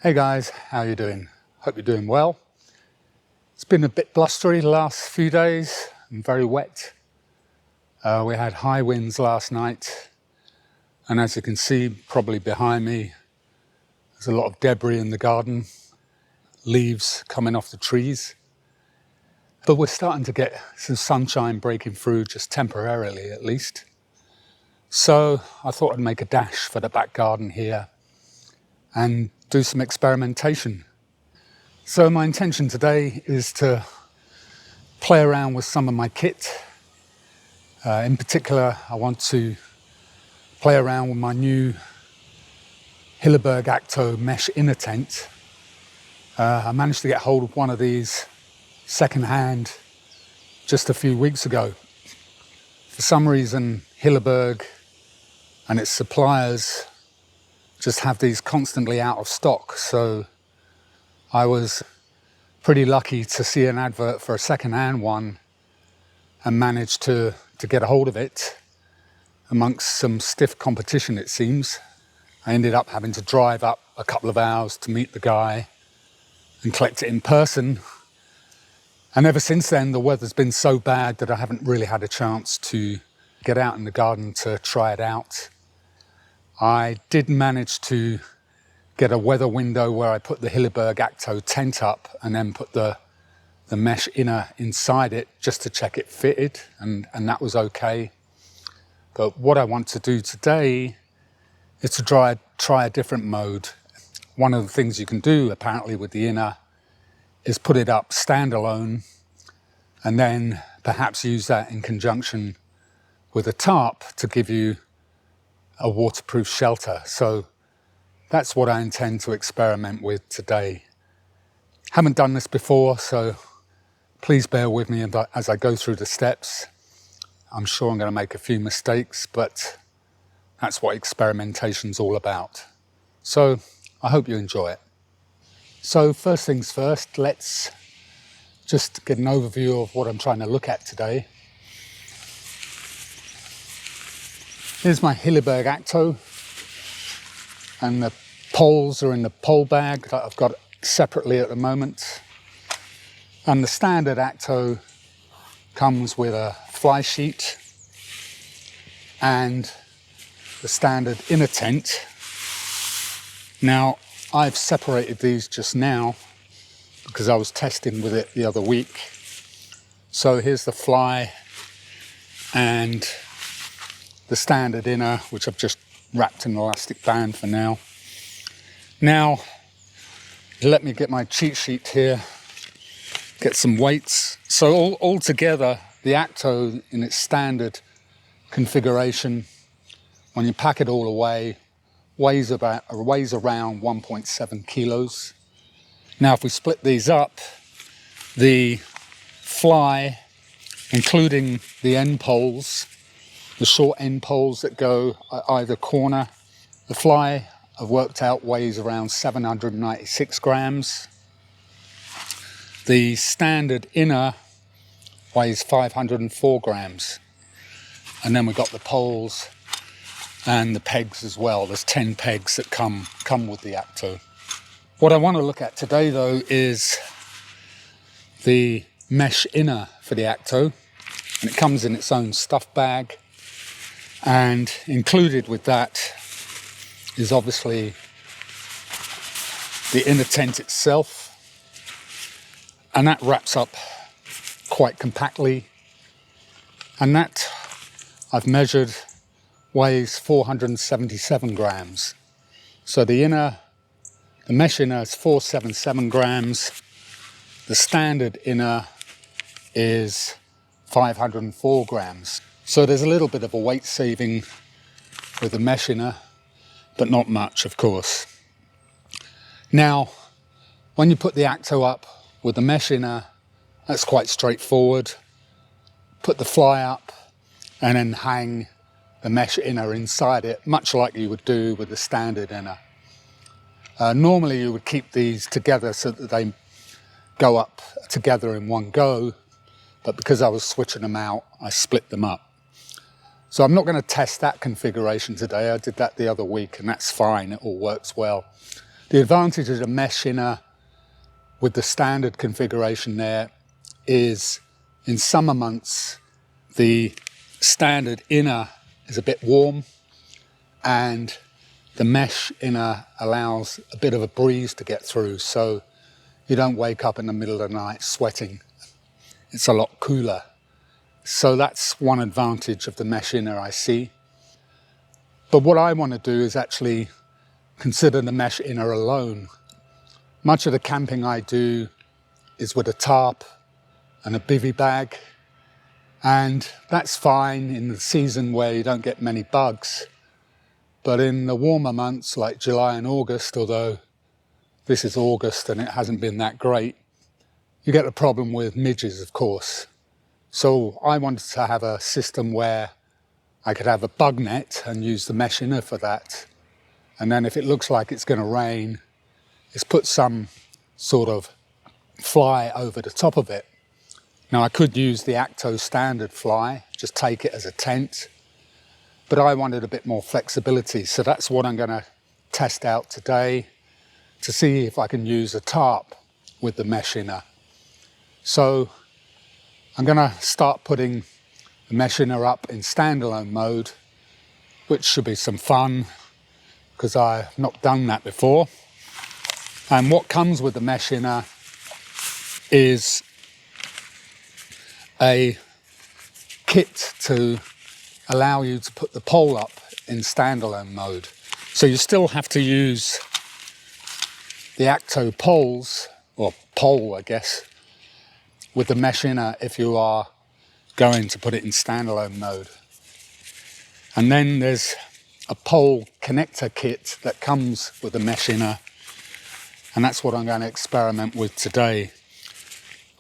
Hey guys, how you doing? Hope you're doing well. It's been a bit blustery the last few days and very wet. We had high winds last night, and as you can see probably behind me, there's a lot of debris in the garden, leaves coming off the trees. But we're starting to get some sunshine breaking through, just temporarily at least. So I thought I'd make a dash for the back garden here and do some experimentation. So my intention today is to play around with some of my kit. In particular, I want to play around with my new Hilleberg Akto Mesh Inner Tent. I managed to get hold of one of these second-hand just a few weeks ago. For some reason, Hilleberg and its suppliers just have these constantly out of stock, so I was pretty lucky to see an advert for a second-hand one and managed to get a hold of it amongst some stiff competition, it seems. I ended up having to drive up a couple of hours to meet the guy and collect it in person. And ever since then, the weather's been so bad that I haven't really had a chance to get out in the garden to try it out. I did manage to get a weather window where I put the Hilleberg Akto tent up and then put the mesh inner inside it just to check it fitted, and that was okay. But what I want to do today is to try a different mode. One of the things you can do apparently with the inner is put it up standalone and then perhaps use that in conjunction with a tarp to give you a waterproof shelter. So that's what I intend to experiment with today. Haven't done this before, so please bear with me as I go through the steps. I'm sure I'm going to make a few mistakes, but that's what experimentation's all about. So I hope you enjoy it. So first things first, let's just get an overview of what I'm trying to look at today. Here's my Hilleberg Akto, and the poles are in the pole bag that I've got separately at the moment. And the standard Akto comes with a fly sheet and the standard inner tent. Now, I've separated these just now because I was testing with it the other week. So here's the fly and the standard inner, which I've just wrapped in an elastic band for now. Now, let me get my cheat sheet here, get some weights. So all together, the Akto in its standard configuration, when you pack it all away, weighs around 1.7 kilos. Now, if we split these up, the fly, including the end poles, the short end poles that go at either corner, the fly I've worked out weighs around 796 grams. The standard inner weighs 504 grams. And then we've got the poles and the pegs as well. There's 10 pegs that come with the Akto. What I want to look at today though is the mesh inner for the Akto. And it comes in its own stuff bag. And included with that is obviously the inner tent itself. And that wraps up quite compactly. And that, I've measured, weighs 477 grams. So the mesh inner is 477 grams. The standard inner is 504 grams. So there's a little bit of a weight saving with the mesh inner, but not much, of course. Now, when you put the Akto up with the mesh inner, that's quite straightforward. Put the fly up and then hang the mesh inner inside it, much like you would do with the standard inner. Normally you would keep these together so that they go up together in one go, but because I was switching them out, I split them up. So I'm not going to test that configuration today. I did that the other week and that's fine, it all works well. The advantage of the mesh inner with the standard configuration there is in summer months the standard inner is a bit warm and the mesh inner allows a bit of a breeze to get through, so you don't wake up in the middle of the night sweating. It's a lot cooler. So that's one advantage of the mesh inner I see. But what I want to do is actually consider the mesh inner alone. Much of the camping I do is with a tarp and a bivvy bag, and that's fine in the season where you don't get many bugs. But in the warmer months like July and August, although this is August and it hasn't been that great, you get the problem with midges, of course. So I wanted to have a system where I could have a bug net and use the mesh inner for that. And then if it looks like it's going to rain, it's put some sort of fly over the top of it. Now I could use the Akto standard fly, just take it as a tent, but I wanted a bit more flexibility. So that's what I'm going to test out today to see if I can use a tarp with the mesh inner. So I'm going to start putting the mesh inner up in standalone mode, which should be some fun because I've not done that before. And what comes with the mesh inner is a kit to allow you to put the pole up in standalone mode. So you still have to use the Akto poles, or pole I guess, with the mesh inner if you are going to put it in standalone mode. And then there's a pole connector kit that comes with the mesh inner, and that's what I'm going to experiment with today.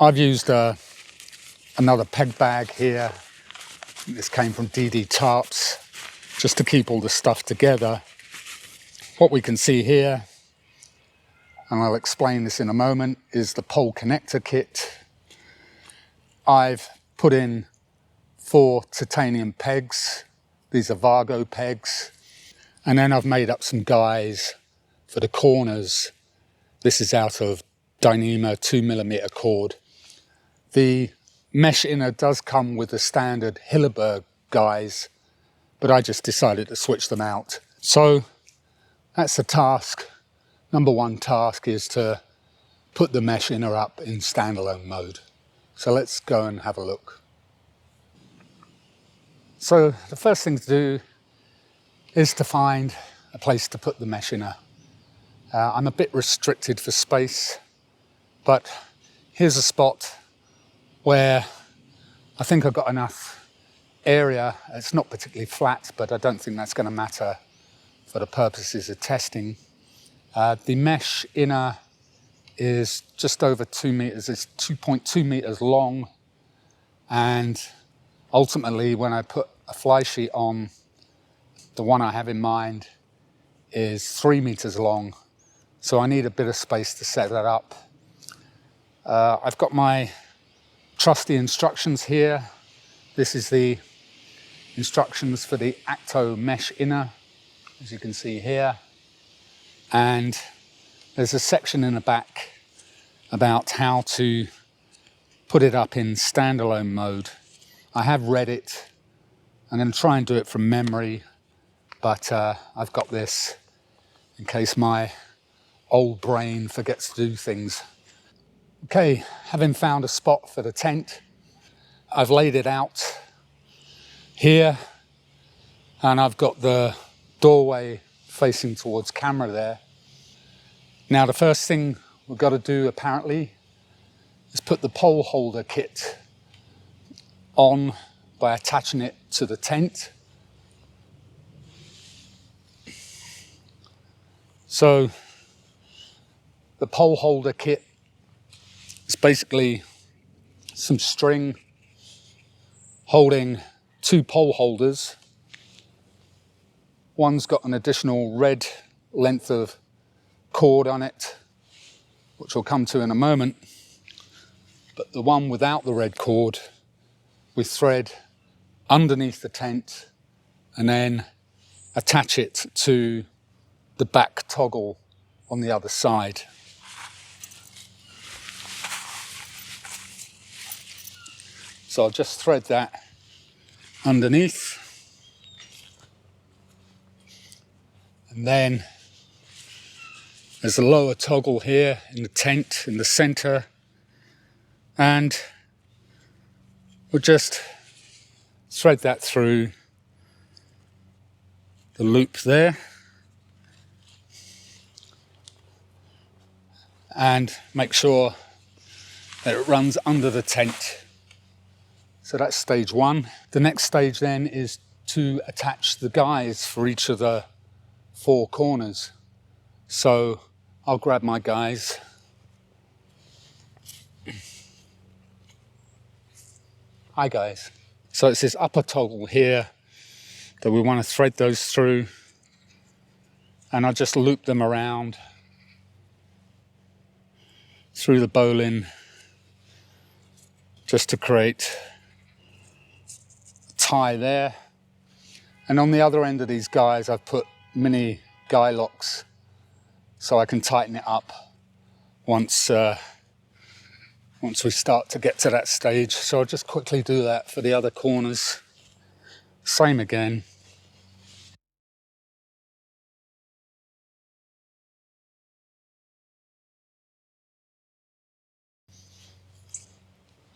I've used another peg bag here. This came from DD Tarps, just to keep all the stuff together. What we can see here, and I'll explain this in a moment, is the pole connector kit. I've put in 4 titanium pegs. These are Vargo pegs. And then I've made up some guys for the corners. This is out of Dyneema 2mm cord. The mesh inner does come with the standard Hilleberg guys, but I just decided to switch them out. So that's the task. Number one task is to put the mesh inner up in standalone mode. So let's go and have a look. So the first thing to do is to find a place to put the mesh inner. I'm a bit restricted for space, but here's a spot where I think I've got enough area. It's not particularly flat, but I don't think that's going to matter for the purposes of testing. The mesh inner is just over 2 meters. It's 2.2 meters long, and ultimately when I put a fly sheet on, the one I have in mind is 3 meters long, so I need a bit of space to set that up. I've got my trusty instructions here. This is the instructions for the Akto Mesh Inner, as you can see here. And there's a section in the back about how to put it up in standalone mode. I have read it. I'm going to try and do it from memory, but I've got this in case my old brain forgets to do things. Okay, having found a spot for the tent, I've laid it out here, and I've got the doorway facing towards camera there. Now the first thing we've got to do apparently is put the pole holder kit on by attaching it to the tent. So the pole holder kit is basically some string holding 2 pole holders. One's got an additional red length of cord on it, which we'll come to in a moment. But the one without the red cord, we thread underneath the tent and then attach it to the back toggle on the other side. So I'll just thread that underneath, and then there's a lower toggle here in the tent in the center, and we'll just thread that through the loop there and make sure that it runs under the tent. So that's stage one. The next stage then is to attach the guys for each of the 4 corners. So I'll grab my guys. Hi guys. So it's this upper toggle here that we want to thread those through, and I'll just loop them around through the bowline just to create a tie there. And on the other end of these guys I've put mini guy locks so I can tighten it up once we start to get to that stage. So I'll just quickly do that for the other corners. Same again.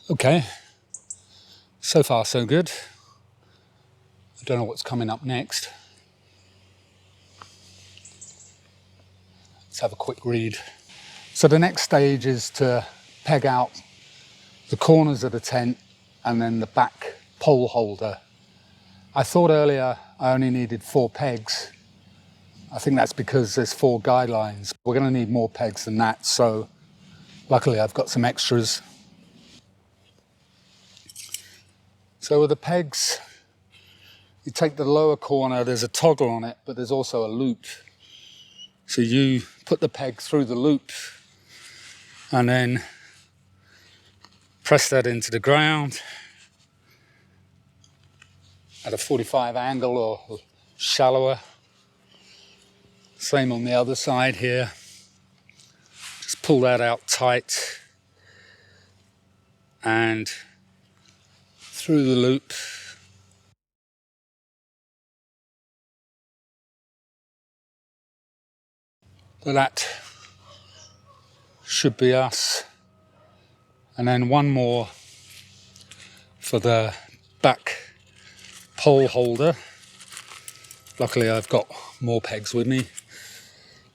Okay, so far so good. I don't know what's coming up next. Let's have a quick read. So the next stage is to peg out the corners of the tent and then the back pole holder. I thought earlier I only needed 4 pegs. I think that's because there's 4 guidelines. We're going to need more pegs than that, so luckily I've got some extras. So with the pegs, you take the lower corner, there's a toggle on it, but there's also a loop. So you put the peg through the loop and then press that into the ground at a 45 angle or shallower. Same on the other side here. Just pull that out tight and through the loop. So that should be us. And then one more for the back pole holder. Luckily I've got more pegs with me.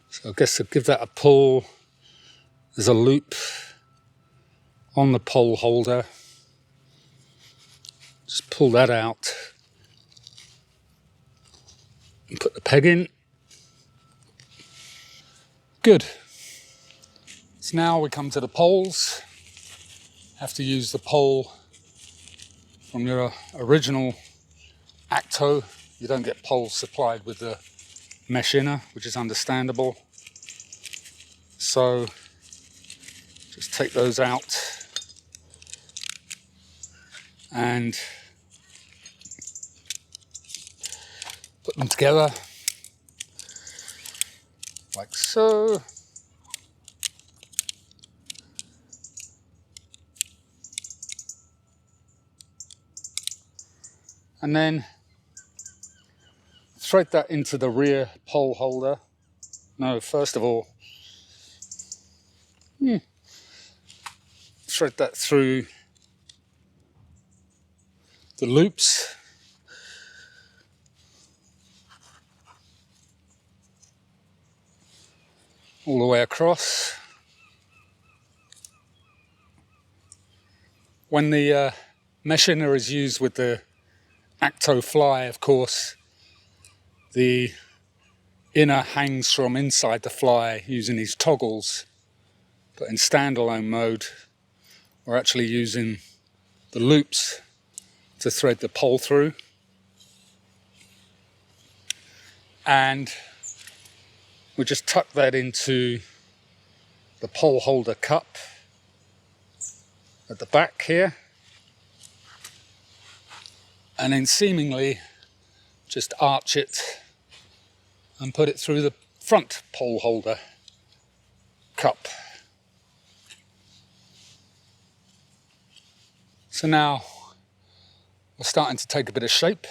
So I guess I'll give that a pull. There's a loop on the pole holder. Just pull that out and put the peg in. Good. So now we come to the poles. Have to use the pole from your original Akto. You don't get poles supplied with the mesh inner, which is understandable. So just take those out and put them together like so. And then thread that into the rear pole holder. No, first of all, thread that through the loops. All the way across. When the mesh inner is used with the Akto fly, of course, the inner hangs from inside the fly using these toggles. But in standalone mode, we're actually using the loops to thread the pole through. And we just tuck that into the pole holder cup at the back here. And then seemingly just arch it and put it through the front pole holder. cup. So now we're starting to take a bit of shape.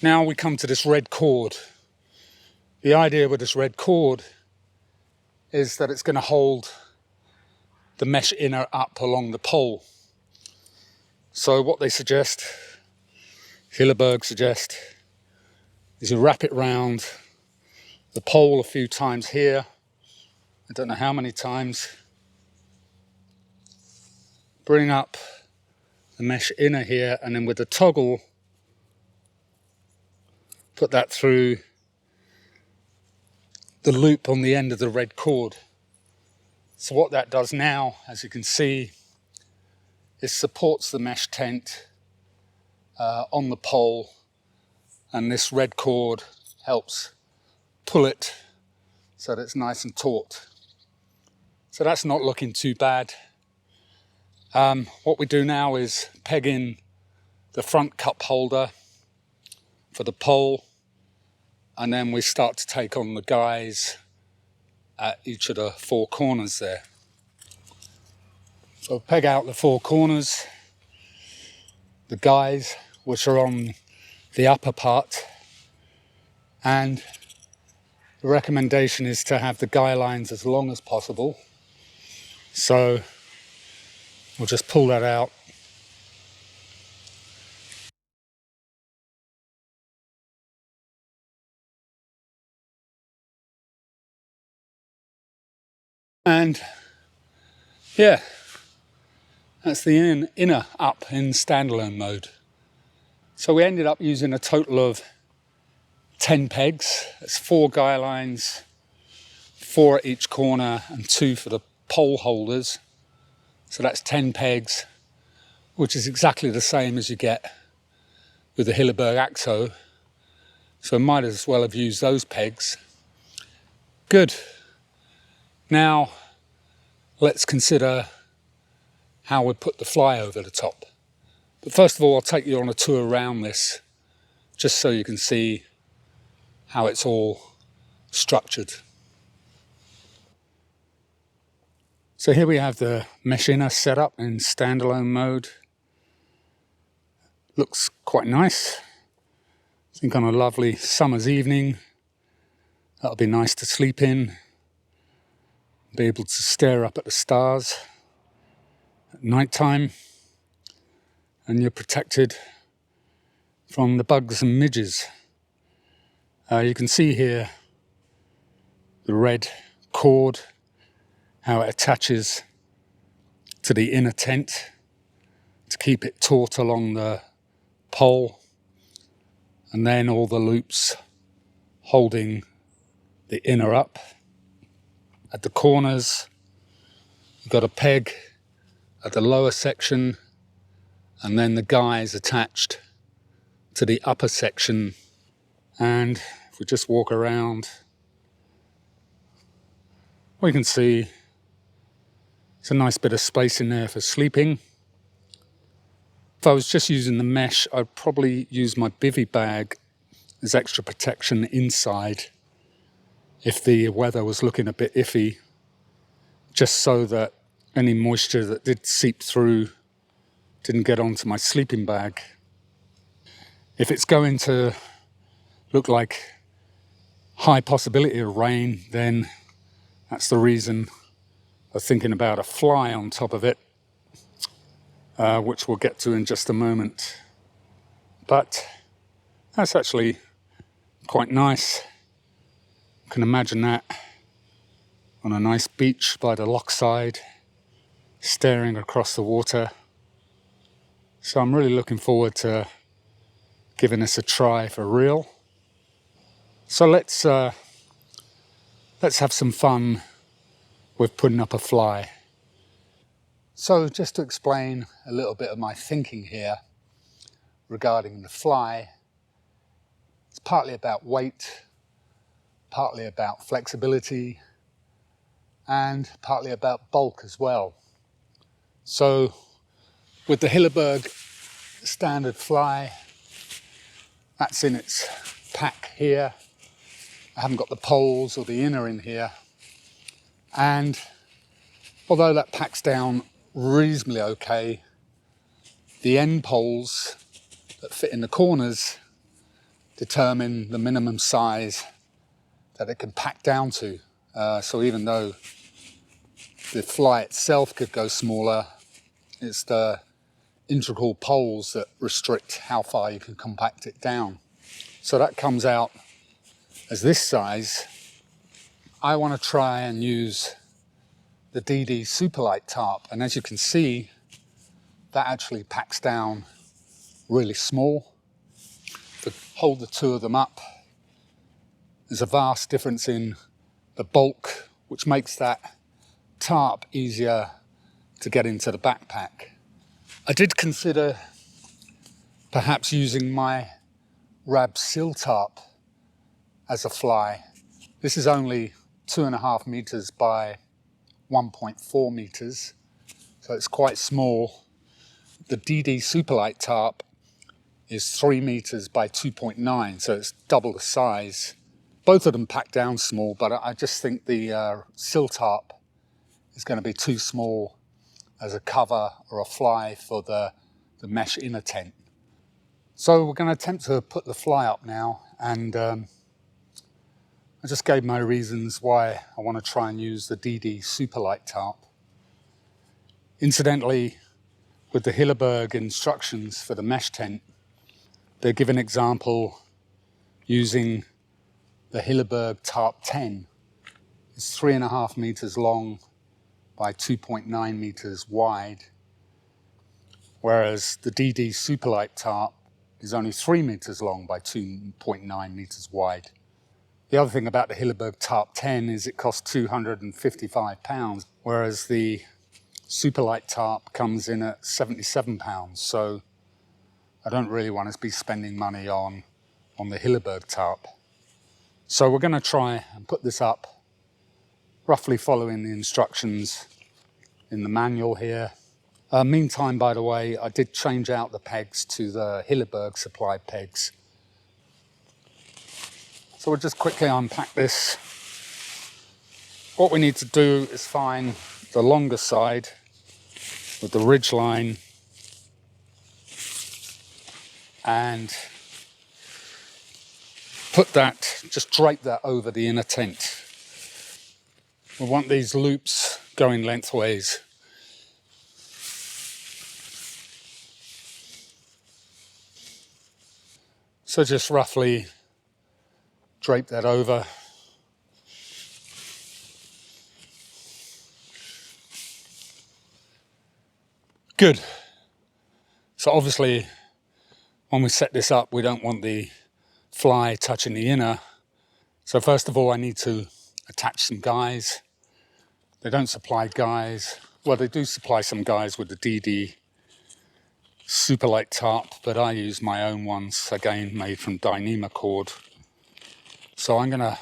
Now we come to this red cord. The idea with this red cord is that it's going to hold the mesh inner up along the pole. So what they suggest, Hilleberg suggest, is you wrap it round the pole a few times here. I don't know how many times. Bring up the mesh inner here, and then with the toggle, put that through the loop on the end of the red cord. So what that does now, as you can see, is supports the mesh tent on the pole, and this red cord helps pull it so that it's nice and taut. So that's not looking too bad. What we do now is peg in the front cup holder for the pole, and then we start to take on the guys at each of the four corners there. So peg out the four corners, the guys which are on the upper part, and the recommendation is to have the guy lines as long as possible. So we'll just pull that out. And yeah, that's the inner up in standalone mode. So we ended up using a total of 10 pegs. It's 4 guy lines, 4 at each corner and 2 for the pole holders. So that's 10 pegs, which is exactly the same as you get with the Hilleberg Akto. So might as well have used those pegs. Good. Now let's consider how we put the fly over the top. But first of all, I'll take you on a tour around this, just so you can see how it's all structured. So here we have the mesh inner set up in standalone mode. Looks quite nice. I think on a lovely summer's evening, that'll be nice to sleep in, be able to stare up at the stars at night time, and you're protected from the bugs and midges. You can see here the red cord, how it attaches to the inner tent to keep it taut along the pole, and then all the loops holding the inner up. At the corners, you've got a peg at the lower section, and then the guys attached to the upper section. And if we just walk around, we can see it's a nice bit of space in there for sleeping. If I was just using the mesh, I'd probably use my bivvy bag as extra protection inside if the weather was looking a bit iffy, just so that any moisture that did seep through didn't get onto my sleeping bag. If it's going to look like high possibility of rain, then that's the reason for thinking about a fly on top of it, which we'll get to in just a moment. But that's actually quite nice. You can imagine that on a nice beach by the lochside, staring across the water. So I'm really looking forward to giving this a try for real. So let's have some fun with putting up a fly. So just to explain a little bit of my thinking here regarding the fly, it's partly about weight, partly about flexibility, and partly about bulk as well. So with the Hilleberg standard fly, that's in its pack here, I haven't got the poles or the inner in here, and although that packs down reasonably okay, the end poles that fit in the corners determine the minimum size that it can pack down to. So even though the fly itself could go smaller, it's the integral poles that restrict how far you can compact it down. So that comes out as this size. I want to try and use the DD Superlight Tarp, and as you can see, that actually packs down really small. To hold the two of them up, there's a vast difference in the bulk, which makes that tarp easier to get into the backpack. I did consider perhaps using my Rab Sill tarp as a fly. This is only 2.5 meters by 1.4 meters, so it's quite small. The DD Superlight Tarp is 3 meters by 2.9, so it's double the size. Both of them pack down small, but I just think the Sill Tarp is going to be too small as a cover or a fly for the mesh inner tent. So we're going to attempt to put the fly up now, and I just gave my reasons why I want to try and use the DD Superlight Tarp. Incidentally, with the Hilleberg instructions for the mesh tent, they give an example using the Hilleberg Tarp 10. It's 3.5 meters long by 2.9 meters wide, whereas the DD Superlight Tarp is only 3 meters long by 2.9 meters wide. The other thing about the Hilleberg Tarp 10 is it costs £255, whereas the Superlight Tarp comes in at £77. So I don't really want to be spending money on the Hilleberg Tarp. So we're going to try and put this up, roughly following the instructions in the manual here. Meantime, by the way, I did change out the pegs to the Hilleberg supplied pegs. So we'll just quickly unpack this. What we need to do is find the longer side with the ridge line and put that, just drape that over the inner tent. We want these loops going lengthways. So just roughly drape that over. Good. So obviously, when we set this up, we don't want the fly touching the inner. So first of all, I need to attach some guys. They don't supply guys. Well, they do supply some guys with the DD Superlight Tarp, but I use my own ones, again, made from Dyneema cord. So I'm going to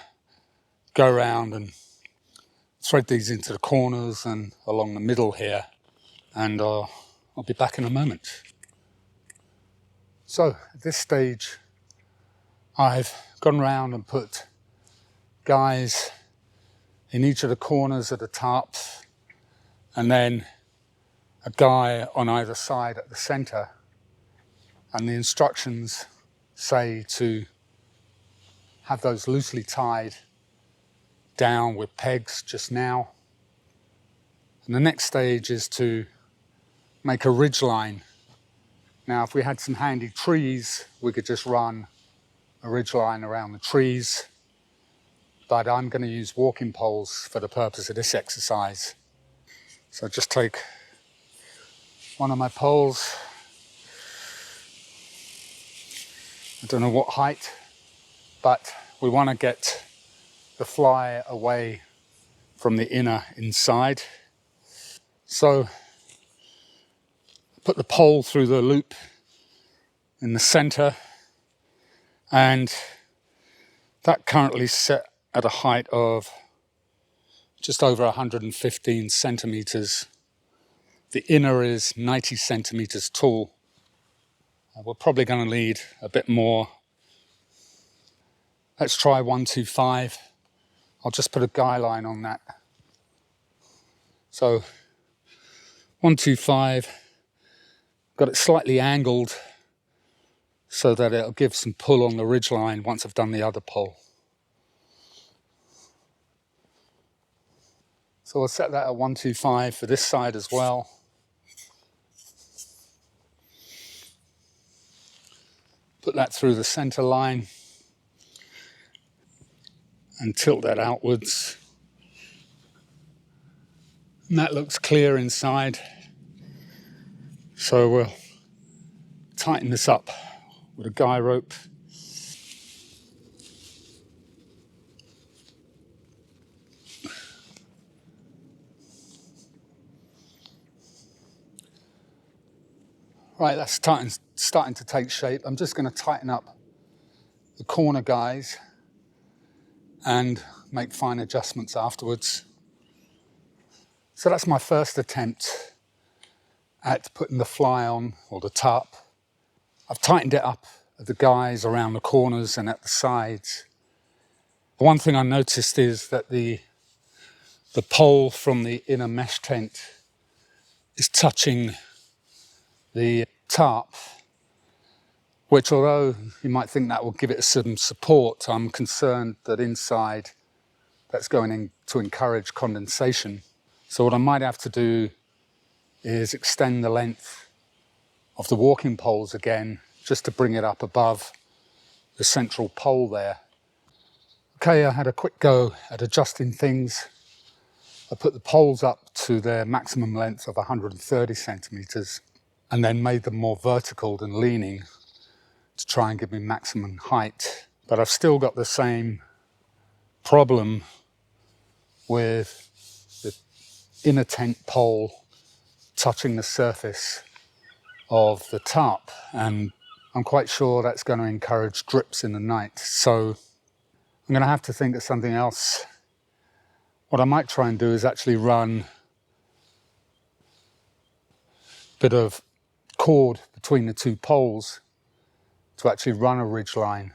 go around and thread these into the corners and along the middle here, and I'll be back in a moment. So at this stage, I've gone around and put guys in each of the corners of the tarps, and then a guy on either side at the center. And the instructions say to have those loosely tied down with pegs just now. And the next stage is to make a ridge line. Now, if we had some handy trees, we could just run a ridge line around the trees, but I'm going to use walking poles for the purpose of this exercise. So just take one of my poles. I don't know what height, but we want to get the fly away from the inner inside. So put the pole through the loop in the center, and that currently set at a height of just over 115 centimeters. The inner is 90 centimeters tall. We're probably going to need a bit more. Let's try 125. I'll just put a guy line on that. So 125, got it slightly angled so that it'll give some pull on the ridge line once I've done the other pole. So we'll set that at 125 for this side as well. Put that through the center line and tilt that outwards. And that looks clear inside. So we'll tighten this up with a guy rope. Right, that's starting to take shape. I'm just going to tighten up the corner guys and make fine adjustments afterwards. So that's my first attempt at putting the fly on, or the tarp. I've tightened it up at the guys around the corners and at the sides. One thing I noticed is that the pole from the inner mesh tent is touching the tarp, which, although you might think that will give it some support, I'm concerned that inside that's going to encourage condensation. So what I might have to do is extend the length of the walking poles again, just to bring it up above the central pole there. Okay, I had a quick go at adjusting things. I put the poles up to their maximum length of 130 centimeters and then made them more vertical than leaning to try and give me maximum height. But I've still got the same problem with the inner tent pole touching the surface of the tarp, and I'm quite sure that's going to encourage drips in the night. So I'm going to have to think of something else. What I might try and do is actually run a bit of cord between the two poles to actually run a ridge line.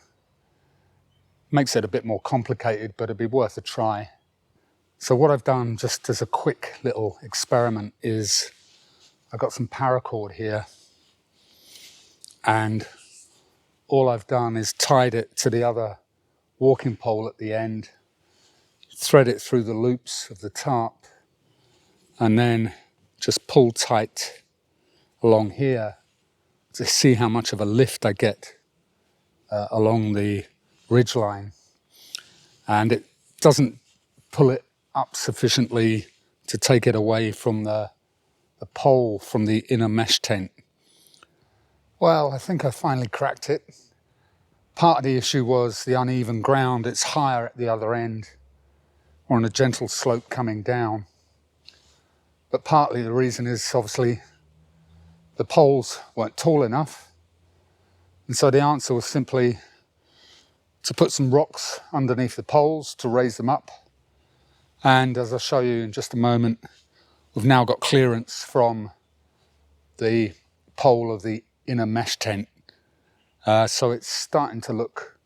Makes it a bit more complicated, but it'd be worth a try. So what I've done, just as a quick little experiment, is I've got some paracord here, and all I've done is tied it to the other walking pole at the end, thread it through the loops of the tarp, and then just pull tight along here to see how much of a lift I get along the ridge line. And it doesn't pull it up sufficiently to take it away from the pole from the inner mesh tent. Well, I think I finally cracked it. Part of the issue was the uneven ground. It's higher at the other end, or on a gentle slope coming down. But partly the reason is obviously the poles weren't tall enough. And so the answer was simply to put some rocks underneath the poles to raise them up. And as I'll show you in just a moment, we've now got clearance from the pole of the inner mesh tent. So it's starting to look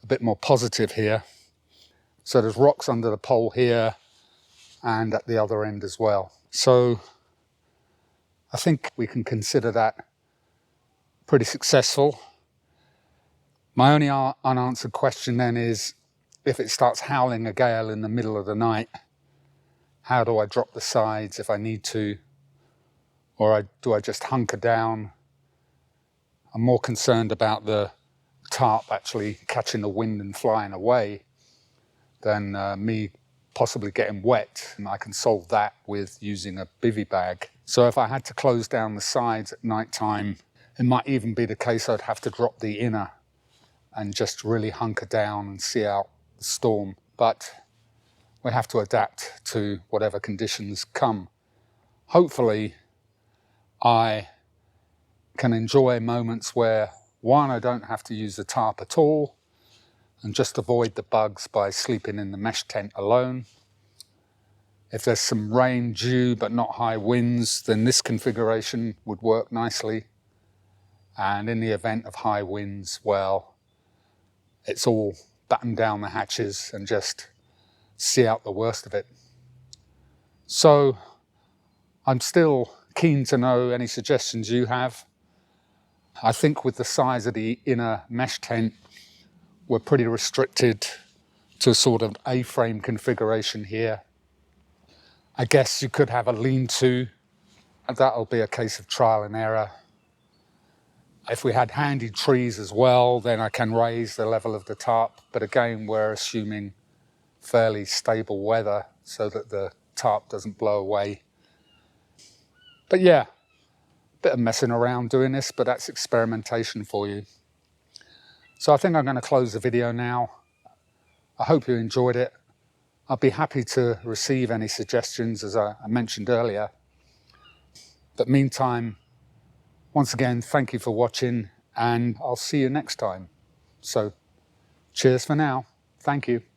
a bit more positive here. So there's rocks under the pole here and at the other end as well. So I think we can consider that pretty successful. My only unanswered question then is, if it starts howling a gale in the middle of the night, how do I drop the sides if I need to? Or do I just hunker down? I'm more concerned about the tarp actually catching the wind and flying away than me possibly getting wet. And I can solve that with using a bivy bag. So if I had to close down the sides at night time, it might even be the case I'd have to drop the inner and just really hunker down and see out the storm. But we have to adapt to whatever conditions come. Hopefully, I can enjoy moments where, one, I don't have to use the tarp at all and just avoid the bugs by sleeping in the mesh tent alone. If there's some rain due but not high winds, then this configuration would work nicely. And in the event of high winds, well, it's all batten down the hatches and just see out the worst of it. So I'm still keen to know any suggestions you have. I think with the size of the inner mesh tent, we're pretty restricted to a sort of A-frame configuration here. I guess you could have a lean-to, and that'll be a case of trial and error. If we had handy trees as well, then I can raise the level of the tarp, but again, we're assuming fairly stable weather so that the tarp doesn't blow away. But yeah, bit of messing around doing this, but that's experimentation for you. So I think I'm going to close the video now. I hope you enjoyed it. I'll be happy to receive any suggestions, as I mentioned earlier. But meantime, once again, thank you for watching, and I'll see you next time. So cheers for now. Thank you.